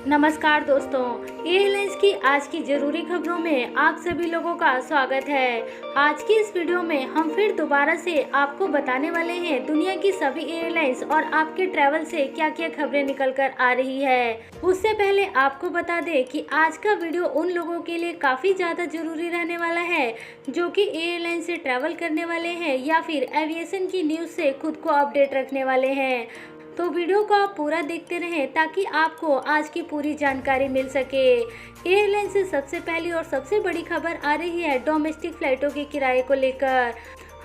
नमस्कार दोस्तों, एयरलाइंस की आज की जरूरी खबरों में आप सभी लोगों का स्वागत है। आज की इस वीडियो में हम फिर दोबारा से आपको बताने वाले हैं दुनिया की सभी एयरलाइंस और आपके ट्रैवल से क्या क्या खबरें निकल कर आ रही है। उससे पहले आपको बता दें कि आज का वीडियो उन लोगों के लिए काफ़ी ज़्यादा जरूरी रहने वाला है जो कि एयरलाइन से ट्रैवल करने वाले हैं या फिर एविएशन की न्यूज़ से खुद को अपडेट रखने वाले हैं। तो वीडियो को आप पूरा देखते रहें ताकि आपको आज की पूरी जानकारी मिल सके। एयरलाइन से सबसे पहली और सबसे बड़ी खबर आ रही है डोमेस्टिक फ्लाइटों के किराए को लेकर।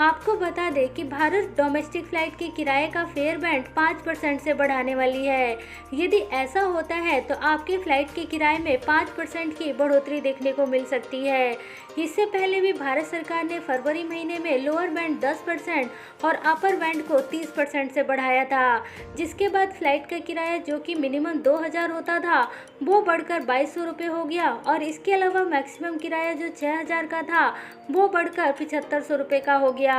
आपको बता दें कि भारत डोमेस्टिक फ्लाइट के किराए का फेयर बैंड 5% से बढ़ाने वाली है। यदि ऐसा होता है तो आपके फ्लाइट के किराए में 5% की बढ़ोतरी देखने को मिल सकती है। इससे पहले भी भारत सरकार ने फरवरी महीने में लोअर बैंड 10% और अपर बैंड को 30% से बढ़ाया था, जिसके बाद फ्लाइट का किराया जो कि मिनिमम 2000 होता था वो बढ़कर 2200 रुपये हो गया और इसके अलावा मैक्सिमम किराया जो 6000 का था वो बढ़कर 7500 रुपये का हो गया।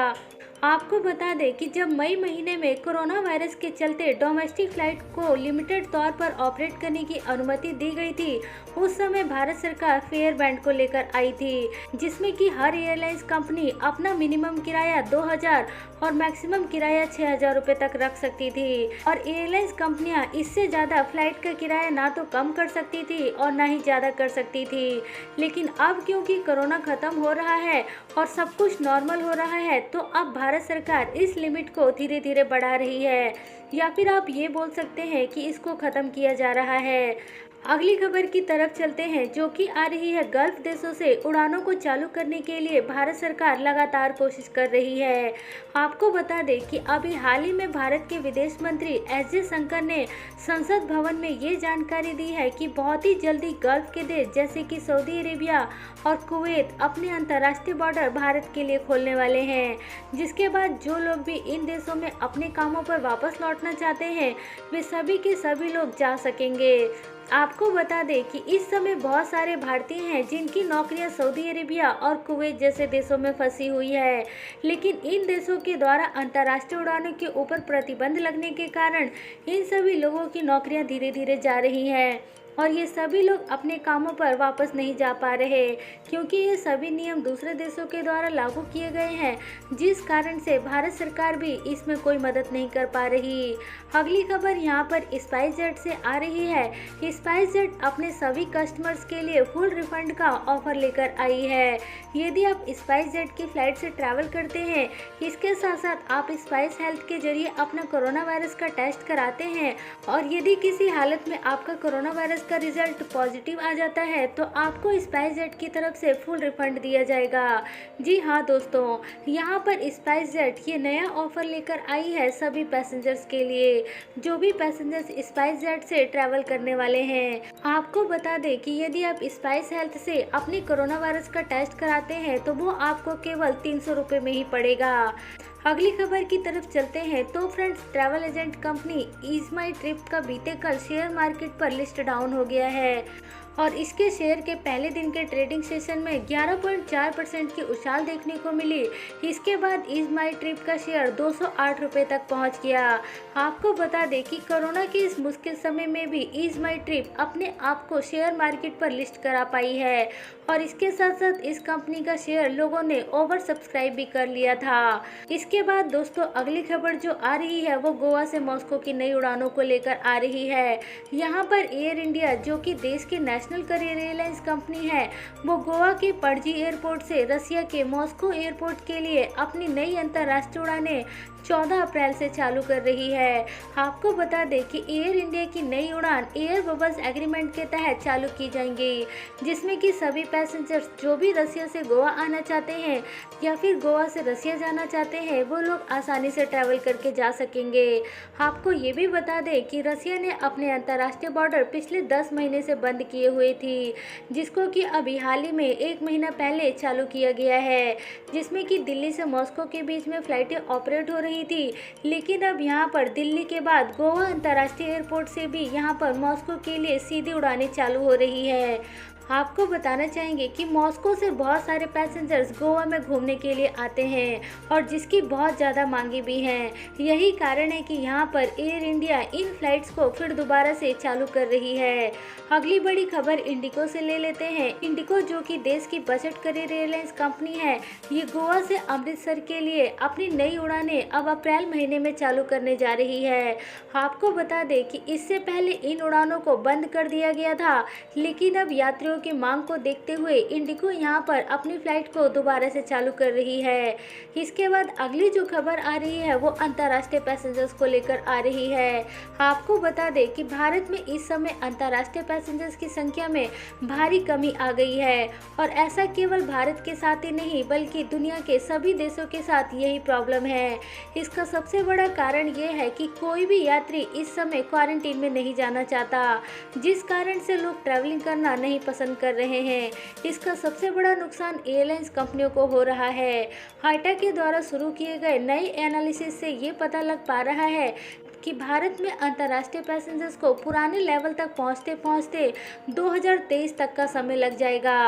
आपको बता दें कि जब मई महीने में कोरोना वायरस के चलते डोमेस्टिक फ्लाइट को लिमिटेड तौर पर ऑपरेट करने की अनुमति दी गई थी, उस समय भारत सरकार फेयर बैंड को लेकर आई थी, जिसमें कि हर एयरलाइंस कंपनी अपना मिनिमम किराया 2000 और मैक्सिमम किराया 6000 रुपये तक रख सकती थी और एयरलाइंस कंपनियां इससे ज़्यादा फ्लाइट का किराया ना तो कम कर सकती थी और ना ही ज़्यादा कर सकती थी। लेकिन अब क्योंकि कोरोना ख़त्म हो रहा है और सब कुछ नॉर्मल हो रहा है तो अब भारत सरकार इस लिमिट को धीरे धीरे बढ़ा रही है, या फिर आप ये बोल सकते हैं कि इसको ख़त्म किया जा रहा है। अगली खबर की तरफ चलते हैं जो कि आ रही है गल्फ देशों से उड़ानों को चालू करने के लिए भारत सरकार लगातार कोशिश कर रही है। आपको बता दें कि अभी हाल ही में भारत के विदेश मंत्री एस जयशंकर ने संसद भवन में ये जानकारी दी है कि बहुत ही जल्दी गल्फ के देश जैसे कि सऊदी अरेबिया और कुवैत अपने अंतर्राष्ट्रीय बॉर्डर भारत के लिए खोलने वाले हैं, जिसके बाद जो लोग भी इन देशों में अपने कामों पर वापस लौटना चाहते हैं वे सभी के सभी लोग जा सकेंगे। आपको बता दें कि इस समय बहुत सारे भारतीय हैं जिनकी नौकरियां सऊदी अरेबिया और कुवैत जैसे देशों में फंसी हुई है, लेकिन इन देशों के द्वारा अंतर्राष्ट्रीय उड़ानों के ऊपर प्रतिबंध लगने के कारण इन सभी लोगों की नौकरियां धीरे धीरे जा रही हैं और ये सभी लोग अपने कामों पर वापस नहीं जा पा रहे क्योंकि ये सभी नियम दूसरे देशों के द्वारा लागू किए गए हैं, जिस कारण से भारत सरकार भी इसमें कोई मदद नहीं कर पा रही। अगली खबर यहाँ पर स्पाइस जेट से आ रही है। स्पाइस जेट अपने सभी कस्टमर्स के लिए फुल रिफंड का ऑफर लेकर आई है। यदि आप स्पाइस जेट की फ्लाइट से ट्रैवल करते हैं, इसके साथ साथ आप स्पाइस हेल्थ के जरिए अपना कोरोना वायरस का टेस्ट कराते हैं और यदि किसी हालत में आपका कोरोना वायरस का रिजल्ट पॉजिटिव आ जाता है तो आपको स्पाइस जेट की तरफ से फुल रिफंड दिया जाएगा। जी हाँ दोस्तों, यहाँ पर स्पाइस जेट ये नया ऑफर लेकर आई है सभी पैसेंजर्स के लिए जो भी पैसेंजर्स स्पाइस जेट से ट्रैवल करने वाले हैं। आपको बता दें कि यदि आप स्पाइस हेल्थ से अपनी कोरोना वायरस का टेस्ट कराते हैं तो वो आपको केवल 300 रुपये में ही पड़ेगा। अगली खबर की तरफ चलते हैं तो friends, travel agent company Ease My Trip का बीते कल शेयर मार्केट पर लिस्ट डाउन हो गया है और इसके शेयर के पहले दिन के ट्रेडिंग सेशन में 11.4% की उछाल देखने को मिली। इसके बाद ईज माई ट्रिप का शेयर 208 रुपये तक पहुंच गया। आपको बता दें कि कोरोना के इस मुश्किल समय में भी ईज माई ट्रिप अपने आप को शेयर मार्केट पर लिस्ट करा पाई है और इसके साथ साथ इस कंपनी का शेयर लोगों ने ओवर सब्सक्राइब भी कर लिया था। इसके बाद दोस्तों, अगली खबर जो आ रही है वो गोवा से मॉस्को की नई उड़ानों को लेकर आ रही है। यहाँ पर एयर इंडिया जो कि देश की नेशनल करियर एयरलाइंस कंपनी है, वो गोवा के पणजी एयरपोर्ट से रसिया के मॉस्को एयरपोर्ट के लिए अपनी नई अंतर्राष्ट्रीय उड़ानें 14 अप्रैल से चालू कर रही है। आपको बता दें कि एयर इंडिया की नई उड़ान एयर बबल्स एग्रीमेंट के तहत चालू की जाएंगी, जिसमें कि सभी पैसेंजर्स जो भी रसिया से गोवा आना चाहते हैं या फिर गोवा से रसिया जाना चाहते हैं वो लोग आसानी से ट्रैवल करके जा सकेंगे। आपको ये भी बता दें कि रसिया ने अपने अंतर्राष्ट्रीय बॉर्डर पिछले 10 महीने से बंद किए हुए थी, जिसको कि अभी हाल ही में 1 महीना पहले चालू किया गया है, जिसमें कि दिल्ली से मॉस्को के बीच में फ्लाइटें ऑपरेट हो रही थी, लेकिन अब यहाँ पर दिल्ली के बाद गोवा अंतर्राष्ट्रीय एयरपोर्ट से भी यहाँ पर मॉस्को के लिए सीधी उड़ानें चालू हो रही है। आपको बताना चाहेंगे कि मॉस्को से बहुत सारे पैसेंजर्स गोवा में घूमने के लिए आते हैं और जिसकी बहुत ज़्यादा मांगे भी हैं। यही कारण है कि यहाँ पर एयर इंडिया इन फ्लाइट्स को फिर दोबारा से चालू कर रही है। अगली बड़ी खबर इंडिगो से ले लेते हैं। इंडिगो, जो कि देश की बजट करियर एयरलाइंस कंपनी है, ये गोवा से अमृतसर के लिए अपनी नई उड़ानें अब अप्रैल महीने में चालू करने जा रही है। आपको बता दें कि इससे पहले इन उड़ानों को बंद कर दिया गया था, लेकिन अब यात्रियों की मांग को देखते हुए इंडिगो यहां पर अपनी फ्लाइट को दोबारा से चालू कर रही है। इसके बाद अगली जो खबर आ रही है वो अंतर्राष्ट्रीय पैसेंजर्स को लेकर आ रही है। आपको बता दें कि भारत में इस समय अंतर्राष्ट्रीय पैसेंजर्स की संख्या में भारी कमी आ गई है और ऐसा केवल भारत के साथ ही नहीं बल्कि दुनिया के सभी देशों के साथ यही प्रॉब्लम है। इसका सबसे बड़ा कारण ये है कि कोई भी यात्री इस समय क्वारंटीन में नहीं जाना चाहता, जिस कारण से लोग ट्रैवलिंग करना नहीं पसंद कर रहे हैं। इसका सबसे बड़ा नुकसान एयरलाइंस कंपनियों को हो रहा है। हाइटा के द्वारा शुरू किए गए नए एनालिसिस से ये पता लग पा रहा है कि भारत में अंतर्राष्ट्रीय पैसेंजर्स को पुराने लेवल तक पहुंचते पहुंचते 2023 तक का समय लग जाएगा।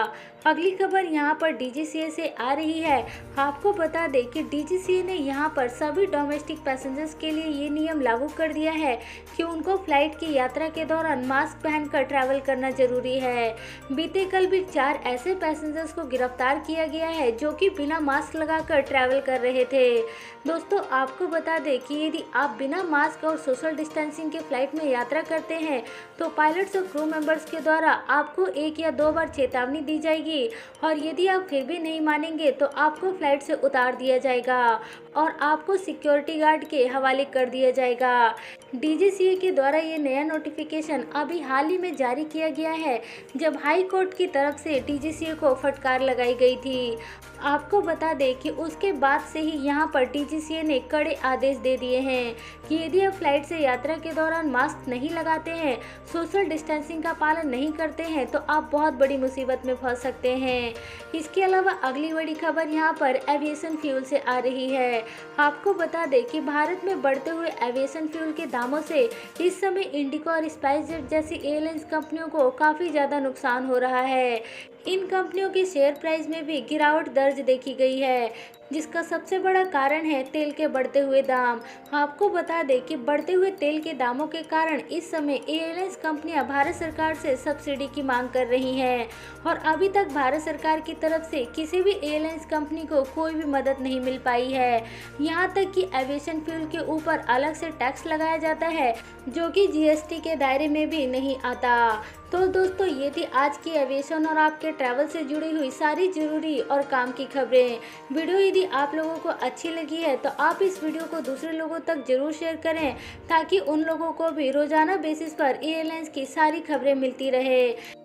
अगली खबर यहां पर डीजीसीए से आ रही है। आपको बता दें कि डीजीसीए ने यहां पर सभी डोमेस्टिक पैसेंजर्स के लिए ये नियम लागू कर दिया है कि उनको फ्लाइट की यात्रा के दौरान मास्क पहनकर ट्रैवल करना जरूरी है। बीते कल भी 4 ऐसे पैसेंजर्स को गिरफ्तार किया गया है जो कि बिना मास्क लगाकर ट्रैवल कर रहे थे। दोस्तों, आपको बता दें कि यदि आप बिना मास्क और सोशल डिस्टेंसिंग के फ्लाइट में यात्रा करते हैं तो पायलट्स और क्रू मेंबर्स के द्वारा आपको 1 या 2 बार चेतावनी दी जाएगी और यदि आप फिर भी नहीं मानेंगे तो आपको फ्लाइट से उतार दिया जाएगा और आपको सिक्योरिटी गार्ड के हवाले कर दिया जाएगा। डीजीसीए के द्वारा ये नया नोटिफिकेशन अभी हाल ही में जारी किया गया है, जब हाई कोर्ट की तरफ से डीजीसीए को फटकार लगाई गई थी। आपको बता दें कि उसके बाद से ही यहाँ पर डीजीसीए ने कड़े आदेश दे दिए हैं कि यदि आप फ्लाइट से यात्रा के दौरान मास्क नहीं लगाते हैं, सोशल डिस्टेंसिंग का पालन नहीं करते हैं तो आप बहुत बड़ी मुसीबत में फंस सकते हैं। इसके अलावा अगली बड़ी खबर यहाँ पर एविएशन फ्यूल से आ रही है। आपको बता दें कि भारत में बढ़ते हुए एविएशन फ्यूल के दामों से इस समय इंडिगो और स्पाइसजेट जैसी एयरलाइंस कंपनियों को काफ़ी ज़्यादा नुकसान हो रहा है। इन कंपनियों के शेयर प्राइस में भी गिरावट दर्ज देखी गई है, जिसका सबसे बड़ा कारण है तेल के बढ़ते हुए दाम। आपको बता दें कि बढ़ते हुए तेल के दामों के कारण इस समय एयरलाइंस कंपनियां भारत सरकार से सब्सिडी की मांग कर रही हैं और अभी तक भारत सरकार की तरफ से किसी भी एयरलाइंस कंपनी को कोई भी मदद नहीं मिल पाई है। यहाँ तक कि एविएशन फ्यूल के ऊपर अलग से टैक्स लगाया जाता है जो कि जीएसटी के दायरे में भी नहीं आता। तो दोस्तों, ये थी आज की एविएशन और आपके ट्रैवल से जुड़ी हुई सारी जरूरी और काम की खबरें। वीडियो यदि आप लोगों को अच्छी लगी है तो आप इस वीडियो को दूसरे लोगों तक जरूर शेयर करें ताकि उन लोगों को भी रोजाना बेसिस पर एयरलाइंस की सारी खबरें मिलती रहे।